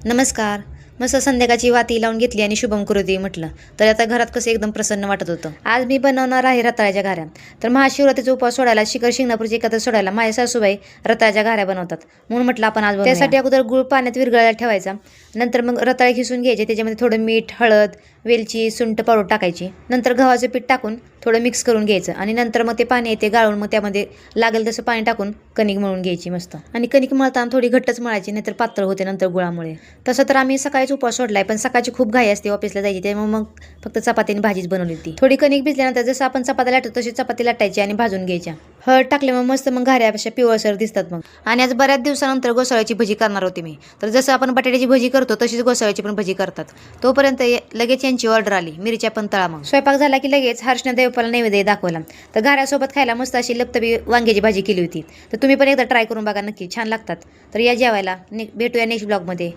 नमस्कार. मस्त संध्याकाळची वाती लावून घेतली आणि शुभम करोती म्हटलं. तर आता घरात कसं एकदम प्रसन्न वाटत होतं. आज मी बनवणार आहे रताळ्याच्या घाऱ्या. तर महाशिवरात्रीचा उपवास सोडायला, शिखर शिंगणापूरची एकादशी सोडायला माझ्या सासूबाई रताळ्याच्या घाऱ्या बनवतात. म्हणून म्हटलं आपण आज बनवूया. त्यासाठी अगोदर गुळ पाण्यात विरघळायला ठेवायचा. नंतर मग रताळे खिसून घ्यायचे. त्याच्यामध्ये थोडं मीठ, हळद, वेलची, सुंठ पावडर टाकायची. नंतर गव्हाचं पीठ टाकून थोडं मिक्स करून घ्यायचं आणि नंतर मग ते पाणी येते गाळून मग त्यामध्ये लागेल तसं पाणी टाकून कणिक मळून घ्यायची मस्त. आणि कणिक मळताना थोडी घट्टच मळायची, नाहीतर पातळ होते नंतर गुळामुळे. तसं तर आम्ही सकाळीच उपवास सोडलाय, पण सकाळची खूप घाई असते ऑफिसला जायची, त्यामुळे मग फक्त चपाती आणि भाजीच बनवली ती. थोडी कणिक भिजल्यानंतर जसं आपण चपाती लाटतो तशी चपाती लाटायची आणि भाजून घ्यायच्या. हळद टाकले मग मस्त मग घाऱ्या अशा पिवळसर दिसतात मग. आणि आज बऱ्याच दिवसानंतर घोसाळ्याची भजी करणार होती मी. तर जसं आपण बटाट्याची भजी करतो तशीच घोसाळ्याची पण भजी करतात. तोपर्यंत लगेच यांची ऑर्डर आली, मिरच्या पण तळा. मग स्वयंपाक झाला की लगेच हर्षने देवपाला नैवेद्य दाखवला. तर घाऱ्यासोबत खायला मस्त अशी लपतबी वांग्याची भाजी केली होती. तर तुम्ही पण एकदा ट्राय करून बघा, नक्की छान लागतात. तर या जेवायला. भेटूया नेक्स्ट ब्लॉगमध्ये.